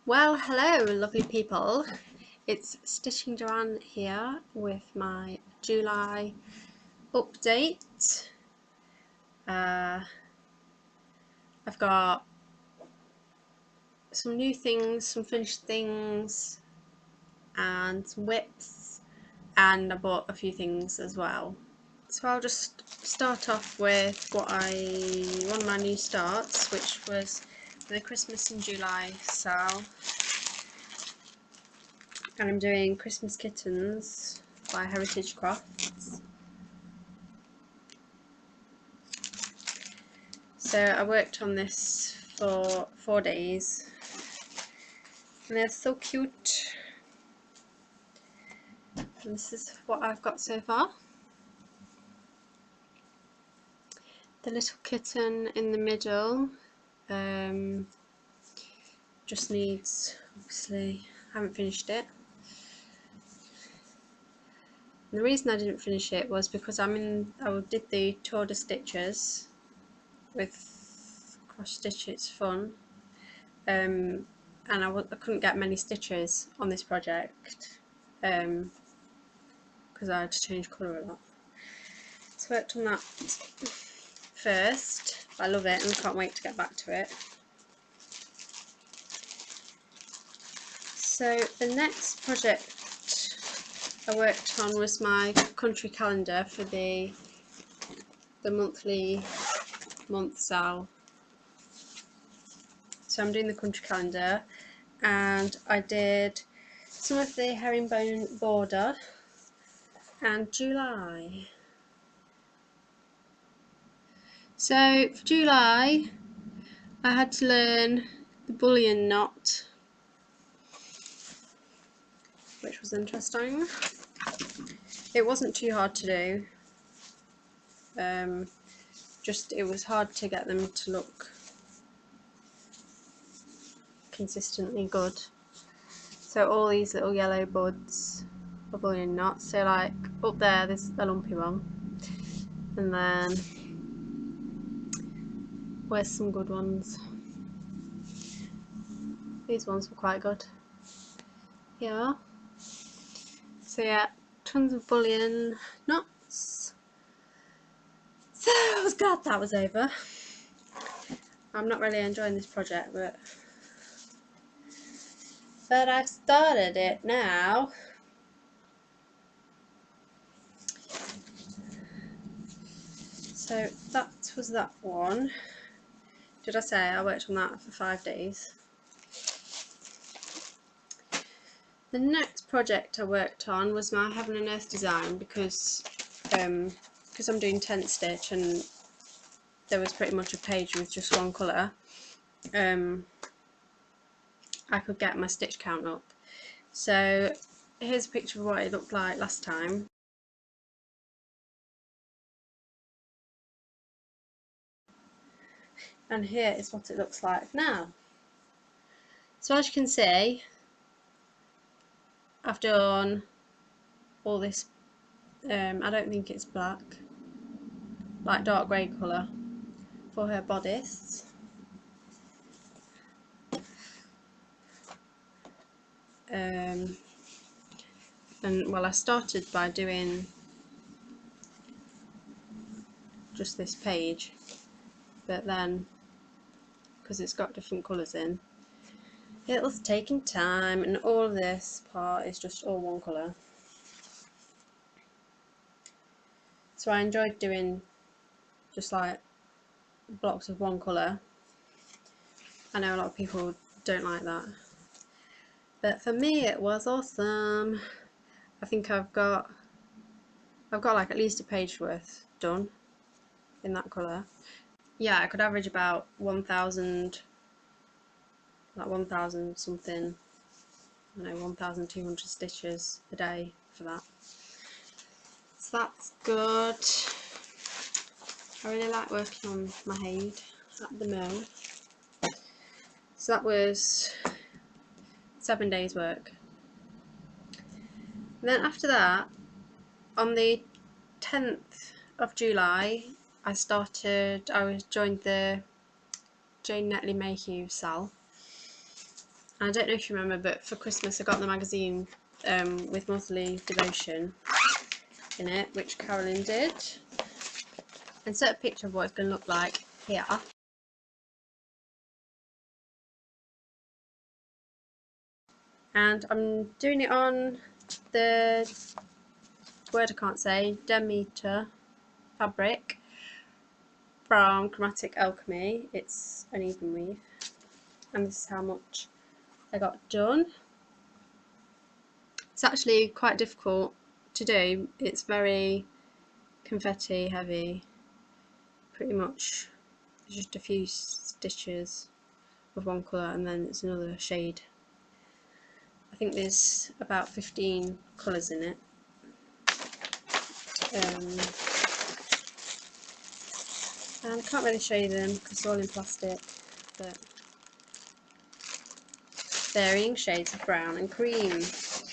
Well, hello lovely people. It's Stitching Joanne here with my July update. I've got some new things, some finished things and some WIPs, and I bought a few things as well. So I'll just start off with one of my new starts, which was the Christmas in July sale. And I'm doing Christmas Kittens by Heritage Crafts. So I worked on this for 4 days and they're so cute. And this is what I've got so far. The little kitten in the middle just needs, obviously, I haven't finished it. And the reason I didn't finish it was because I did the tour de stitches with cross stitch. It's fun, and I couldn't get many stitches on this project because I had to change colour a lot. So I worked on that first. I love it and can't wait to get back to it. So the next project I worked on was my country calendar for the monthly month sale. So I'm doing the country calendar, and I did some of the herringbone border and July. So for July I had to learn the bullion knot, which was interesting. It wasn't too hard to do, just it was hard to get them to look consistently good. So all these little yellow buds are bullion knots. So like up there's a lumpy one, and then where's some good ones? These ones were quite good. Yeah. So yeah, tons of bullion knots. So I was glad that was over. I'm not really enjoying this project, but I started it now. So that was that one. Did I say I worked on that for 5 days? The next project I worked on was my Heaven and Earth design, because I'm doing tent stitch and there was pretty much a page with just one colour. I could get my stitch count up. So here's a picture of what it looked like last time. And here is what it looks like now. So as you can see, I've done all this, I don't think it's black, like dark grey colour for her bodice. And well, I started by doing just this page, but then because it's got different colours in, it was taking time, and all of this part is just all one colour. So I enjoyed doing just like blocks of one colour. I know a lot of people don't like that, but for me it was awesome. I think I've got like at least a page worth done in that colour. Yeah, I could average about 1,000, like 1,000 something, I don't know, 1,200 stitches a day for that. So that's good. I really like working on my hide at the mill. So that was 7 days work. And then after that, on the 10th of July, I joined the Jane Netley Mayhew cell, I don't know if you remember, but for Christmas I got the magazine with Motherly Devotion in it, which Carolyn did. Insert a picture of what it's going to look like here. And I'm doing it on the word I can't say, Demeter fabric from Chromatic Alchemy. It's an even weave, and this is how much I got done. It's actually quite difficult to do. It's very confetti heavy, pretty much. There's just a few stitches of one colour and then it's another shade. I think there's about 15 colours in it. And I can't really show you them because they're all in plastic, but varying shades of brown and cream. So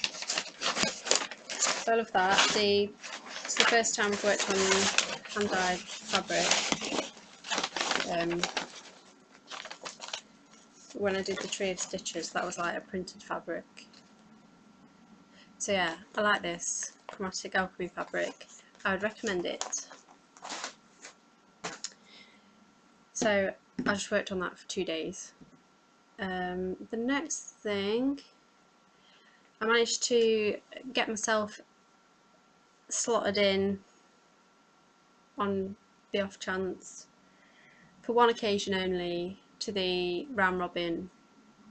I love that. It's the first time I've worked on hand-dyed fabric. When I did the tree of stitches, that was like a printed fabric. So yeah, I like this Chromatic Alchemy fabric. I would recommend it. So I just worked on that for 2 days. The next thing, I managed to get myself slotted in on the off chance, for one occasion only, to the round robin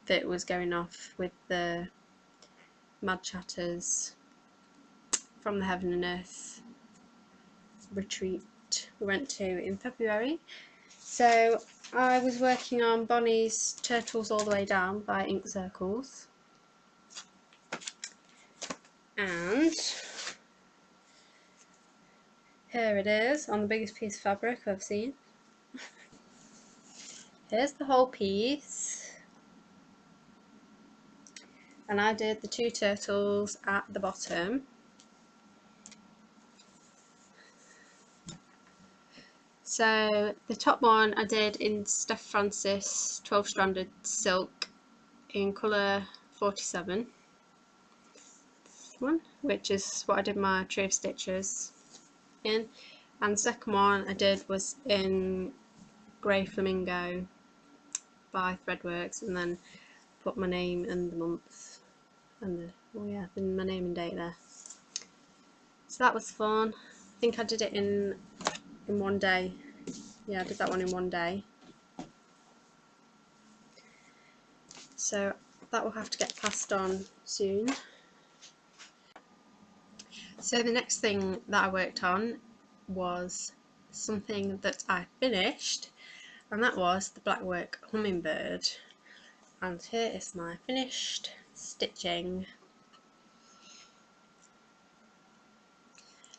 that was going off with the Mad Chatters from the Heaven and Earth retreat we went to in February. So I was working on Bonnie's Turtles All the Way Down by Ink Circles, and here it is on the biggest piece of fabric I've seen. Here's the whole piece, and I did the 2 turtles at the bottom. So the top one I did in Steph Francis 12 stranded silk in colour 47, one, which is what I did my tree of stitches in, and the second one I did was in Grey Flamingo by Threadworks, and then put my name and the month and my name and date there. So that was fun. I think I did it in one day. Yeah, I did that one in one day. So that will have to get passed on soon. So the next thing that I worked on was something that I finished, and that was the Blackwork Hummingbird. And here is my finished stitching.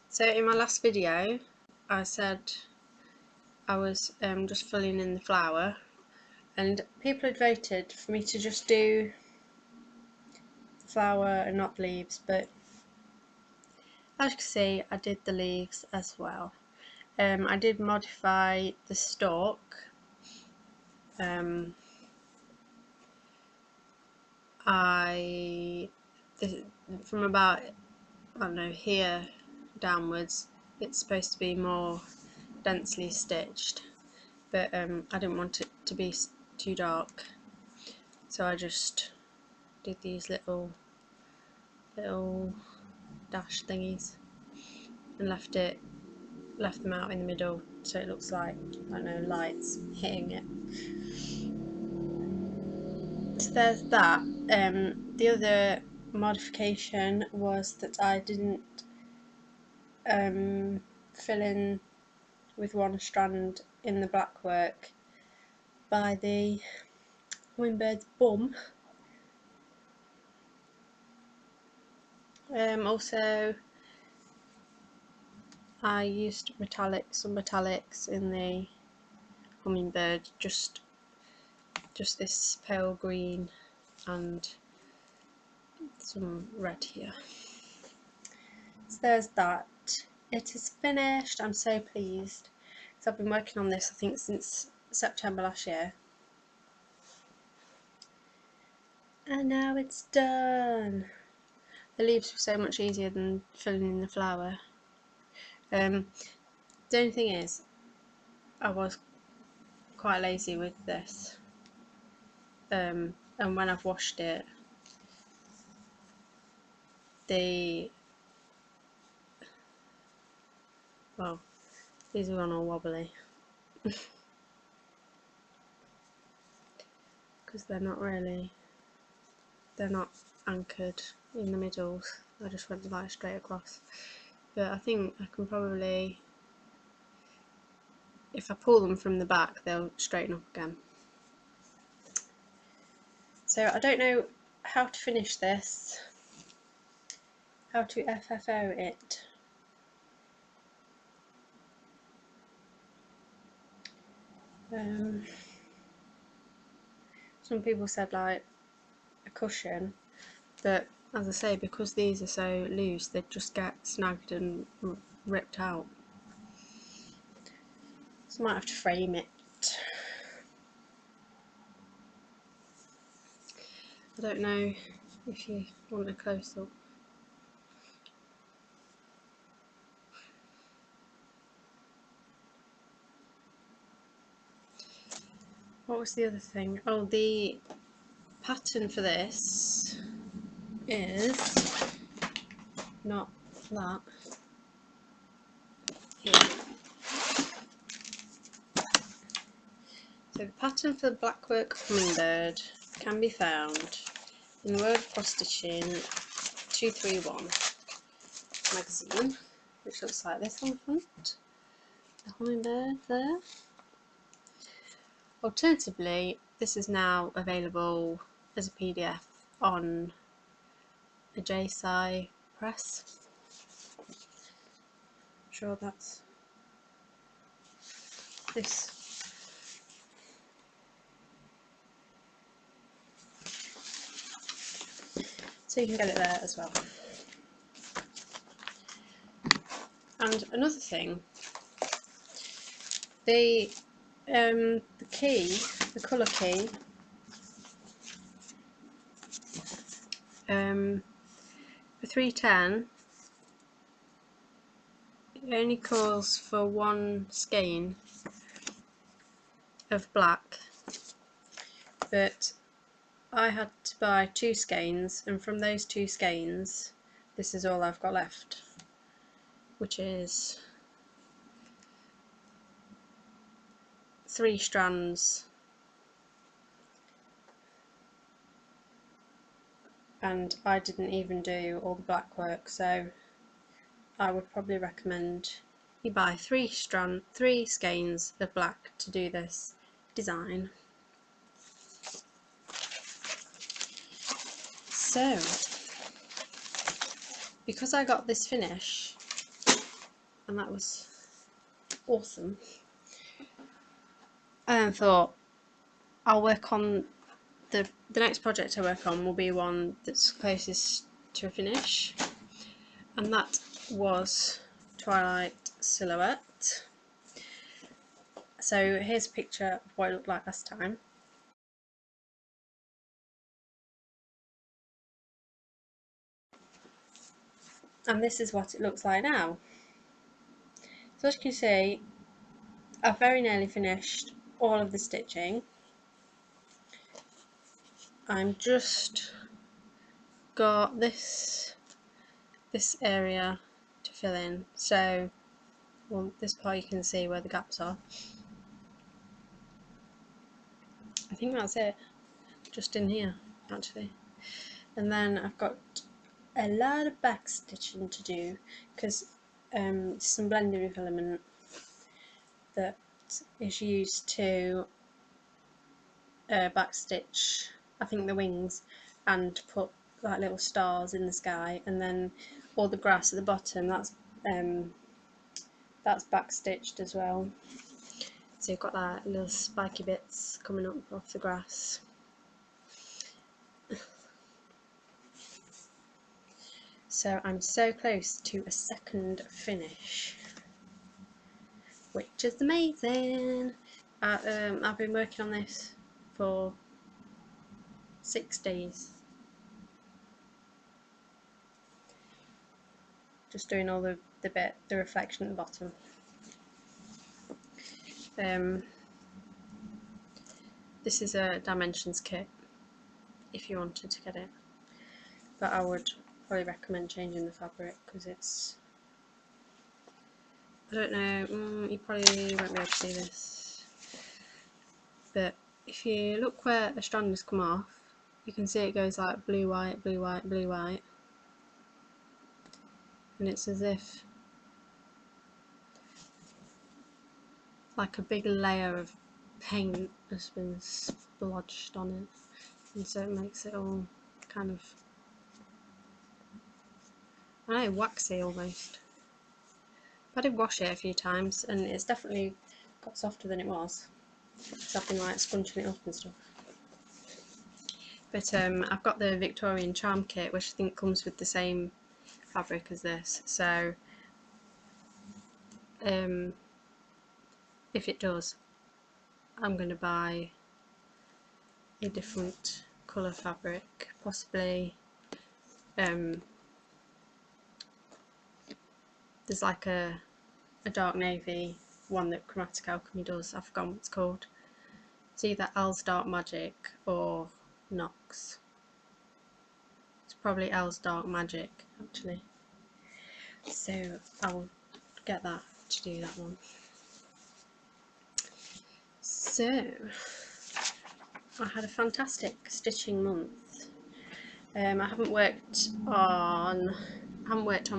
So in my last video I said I was just filling in the flower, and people had voted for me to just do the flower and not the leaves, but as you can see I did the leaves as well. I did modify the stalk. From about, I don't know, here downwards it's supposed to be more densely stitched, but I didn't want it to be too dark, so I just did these little dash thingies and left them out in the middle so it looks like, I don't know, lights hitting it. So there's that. The other modification was that I didn't fill in with one strand in the black work by the Hummingbird's bum. Also I used some metallics in the Hummingbird, just this pale green and some red here. So there's that. It is finished. I'm so pleased because I've been working on this I think since September last year. And now it's done. The leaves were so much easier than filling in the flower. The only thing is, I was quite lazy with this, and when I've washed it, well, these are gone all wobbly because they're not anchored in the middles. I just went like straight across, but I think I can probably, if I pull them from the back, they'll straighten up again. So I don't know how to finish this, how to FFO it. Some people said like a cushion, but as I say, because these are so loose, they just get snagged and ripped out. So I might have to frame it. I don't know if you want a close-up. What was the other thing? Oh, the pattern for this is not that. Here. So the pattern for the Blackwork Hummingbird can be found in the World of Cross Stitching 231 magazine, which looks like this on the front. The hummingbird there. Alternatively, this is now available as a PDF on a JSI press. I'm sure that's this. So you can get it there as well. And another thing, the key, the colour key, for 310, it only calls for one skein of black, but I had to buy 2 skeins, and from those 2 skeins, this is all I've got left, which is 3 strands, and I didn't even do all the black work, so I would probably recommend you buy 3 skeins of black to do this design. So, because I got this finish, and that was awesome, I then thought I'll work on the next project I work on will be one that's closest to a finish, and that was Twilight Silhouette. So here's a picture of what it looked like last time. And this is what it looks like now. So as you can see, I've very nearly finished all of the stitching. I'm just got this area to fill in. So this part you can see where the gaps are. I think that's it, just in here actually. And then I've got a lot of back stitching to do because some blending filament that is used to backstitch, I think, the wings and put like little stars in the sky, and then all the grass at the bottom, that's backstitched as well. So you've got like little spiky bits coming up off the grass. So I'm so close to a second finish, which is amazing. I've been working on this for 6 days, just doing all the reflection at the bottom. This is a dimensions kit if you wanted to get it, but I would probably recommend changing the fabric because it's, I don't know, you probably won't be able to see this, but if you look where a strand has come off, you can see it goes like blue, white, blue, white, blue, white, and it's as if like a big layer of paint has been splodged on it, and so it makes it all kind of, I don't know, waxy almost. I did wash it a few times and it's definitely got softer than it was, because I've been like scrunching it up and stuff. But I've got the Victorian Charm Kit, which I think comes with the same fabric as this, so if it does, I'm going to buy a different colour fabric, possibly there's like a dark navy one that Chromatic Alchemy does, I've forgotten what it's called. It's either Al's Dark Magic or Nox. It's probably Al's Dark Magic actually, so I'll get that to do that one. So I had a fantastic stitching month. I haven't worked on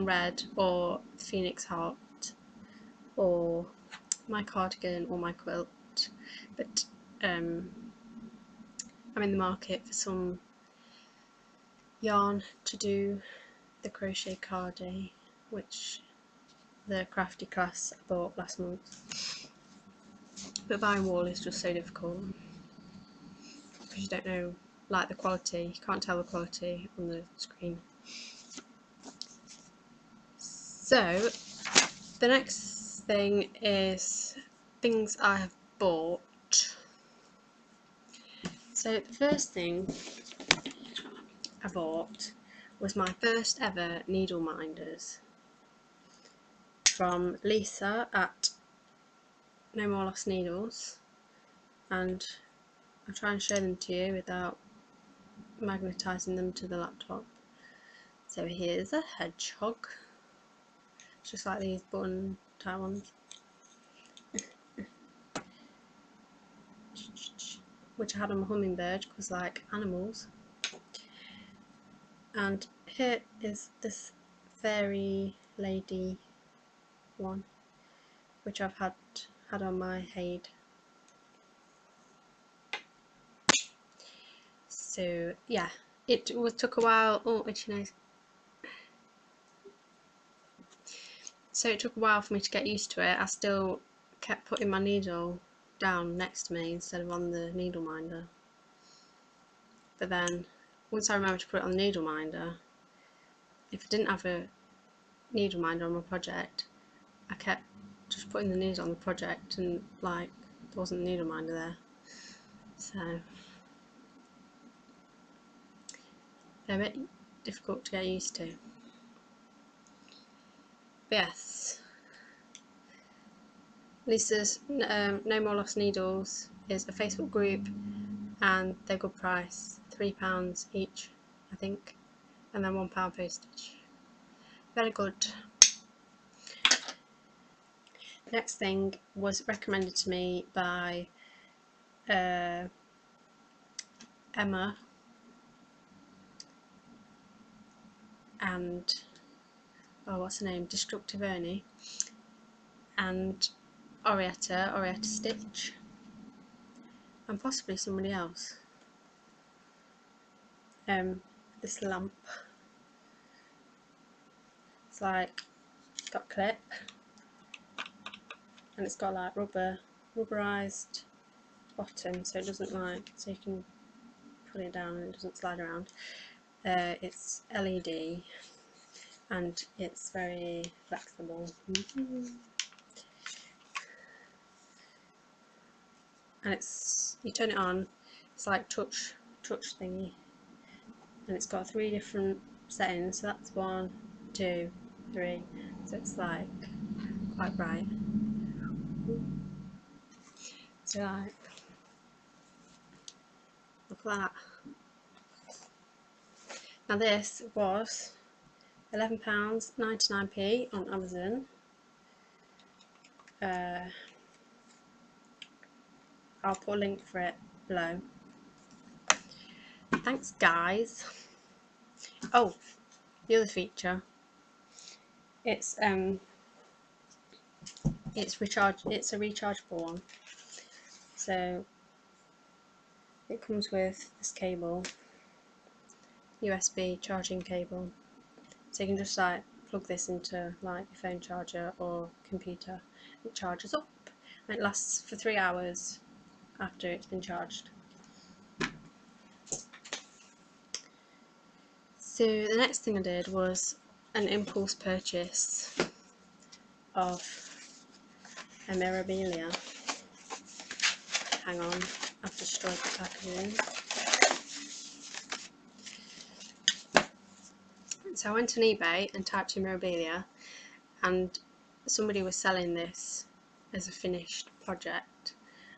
red or Phoenix Heart or my cardigan or my quilt, but I'm in the market for some yarn to do the crochet cardi, which the crafty class I bought last month, but buying wool is just so difficult because you don't know like the quality, you can't tell the quality on the screen. So the next thing is things I have bought. So the first thing I bought was my first ever needle minders from Lisa at No More Lost Needles, and I'll try and show them to you without magnetising them to the laptop. So here's a hedgehog, just like these button tie ones, which I had on my Hummingbird because I like animals. And here is this fairy lady one, which I've had on my Haid. So yeah, it took a while. Oh, itchy nose. So it took a while for me to get used to it. I still kept putting my needle down next to me instead of on the needle minder. But then once I remembered to put it on the needle minder, if I didn't have a needle minder on my project, I kept just putting the needle on the project and like there wasn't a needle minder there. So they're a bit difficult to get used to. But yes, Lisa's No More Lost Needles is a Facebook group and they're good price, £3 each I think, and then £1 postage. Very good. The next thing was recommended to me by Emma and what's her name, Destructive Ernie, and Orietta Stitch, and possibly somebody else. This lamp, it's like got a clip and it's got like rubberized bottom, so it doesn't like, so you can put it down and it doesn't slide around. It's LED and it's very flexible. And it's, you turn it on, it's like touch thingy, and it's got 3 different settings, so that's 1, 2, 3, so it's like quite bright. So like, look at that. Now this was £11.99 on Amazon. I'll put a link for it below. Thanks guys. Oh, the other feature, it's a rechargeable one. So it comes with this cable, USB charging cable. So you can just like plug this into like your phone charger or computer. It charges up and it lasts for 3 hours after it's been charged. So the next thing I did was an impulse purchase of a Memorabilia. Hang on, I've destroyed the packaging. So I went on eBay and typed in Memorabilia, and somebody was selling this as a finished project,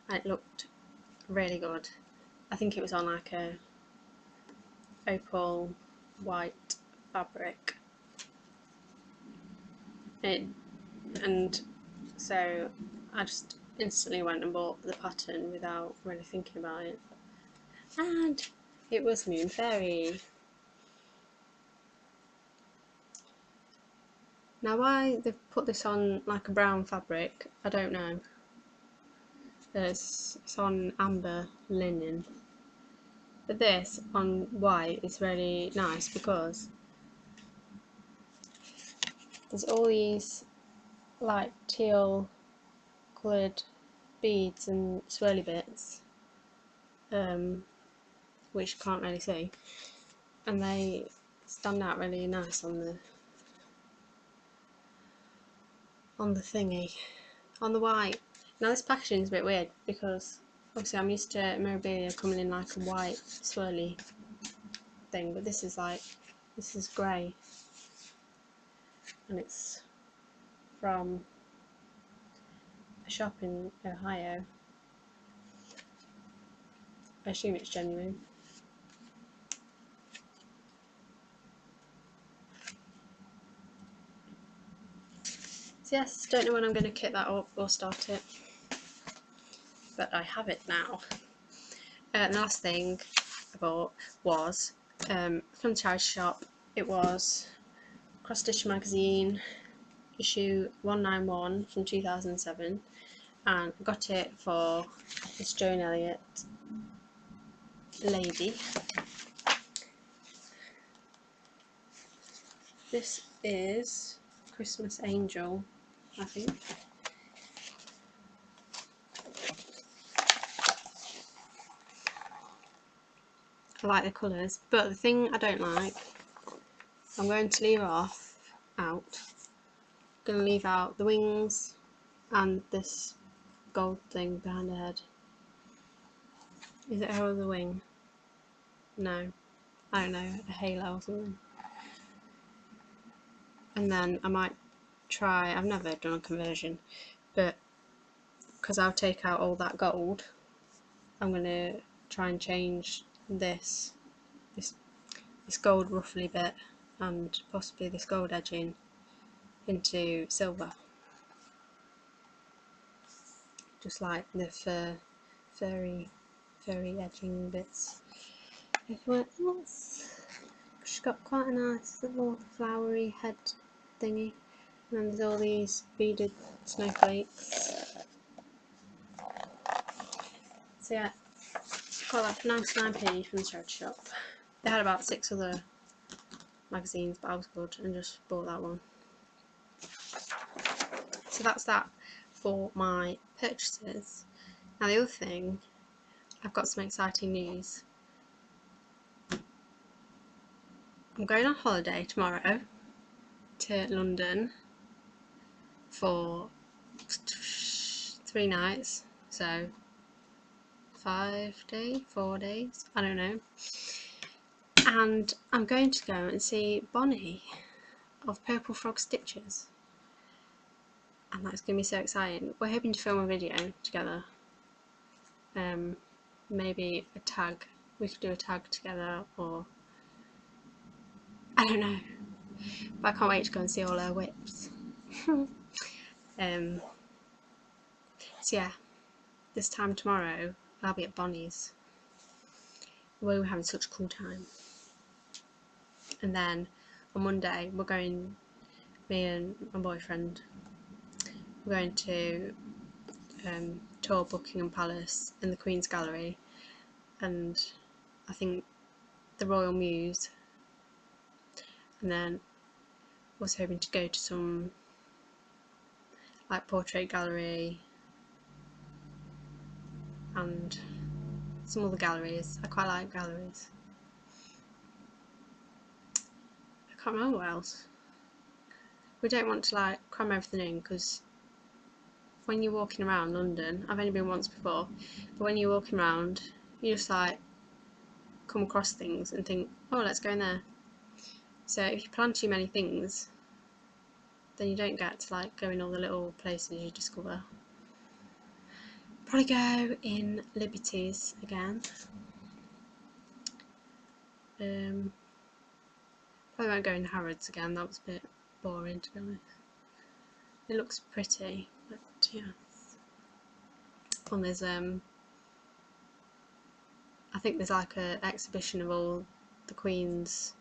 and it looked really good. I think it was on like a opal white fabric, and so I just instantly went and bought the pattern without really thinking about it, and it was Moon Fairy. Now why they've put this on like a brown fabric, I don't know. It's on amber linen, but this on white is really nice because there's all these light teal coloured beads and swirly bits, which you can't really see, and they stand out really nice on the thingy, on the white. Now this packaging is a bit weird because obviously I'm used to Memorabilia coming in like a white swirly thing, but this is grey, and it's from a shop in Ohio. I assume it's genuine. So yes, don't know when I'm going to kit that up or start it, but I have it now. The last thing I bought was from the charity shop. It was Cross Stitch magazine, issue 191 from 2007, and I got it for this Joan Elliott lady. This is Christmas Angel, I think. I like the colours, but the thing I don't like, I'm going to leave out. I'm going to leave out the wings and this gold thing behind her head. Is it her other wing? No, I don't know, a halo or something. And then I might try, I've never done a conversion, but because I'll take out all that gold, I'm going to try and change this gold ruffly bit and possibly this gold edging into silver, just like the furry edging bits. Everywhere else, she's got quite a nice little flowery head thingy, and then there's all these beaded snowflakes. So yeah, got that for 99p from the charity shop. They had about 6 other magazines, but I was good and just bought that one. So that's that for my purchases. Now the other thing, I've got some exciting news. I'm going on holiday tomorrow to London for 3 nights, so 4 days, I don't know. And I'm going to go and see Bonnie. of purple frog stitches, and that's going to be so exciting. We're hoping to film a video together, maybe a tag, we could do a tag together, or I don't know, but I can't wait to go and see all our WIPs. So yeah, this time tomorrow I'll be at Bonnie's, where we're having such a cool time, and then on Monday we're going, me and my boyfriend, we're going to tour Buckingham Palace and the Queen's Gallery, and I think the Royal Mews, and then was hoping to go to some like portrait gallery and some other galleries. I quite like galleries. I can't remember what else. We don't want to like cram everything in, because when you're walking around London, I've only been once before, but when you're walking around you just like come across things and think, oh, let's go in there. So if you plan too many things, then you don't get to like go in all the little places you discover. Probably go in Liberties again. Probably won't go in Harrods again, that was a bit boring to be honest. It looks pretty, but yeah. And there's I think there's like an exhibition of all the Queen's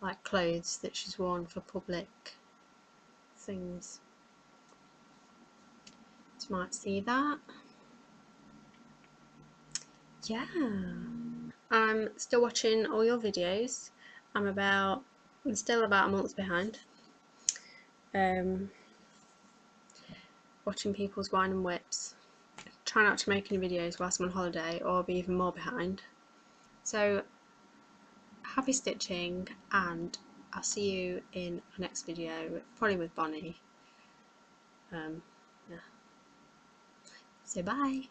like clothes that she's worn for public things. So you might see that. Yeah. I'm still watching all your videos. I'm still about a month behind. Watching people's wine and WIPs. Try not to make any videos whilst I'm on holiday, or I'll be even more behind. So happy stitching, and I'll see you in the next video, probably with Bonnie. Yeah. So bye.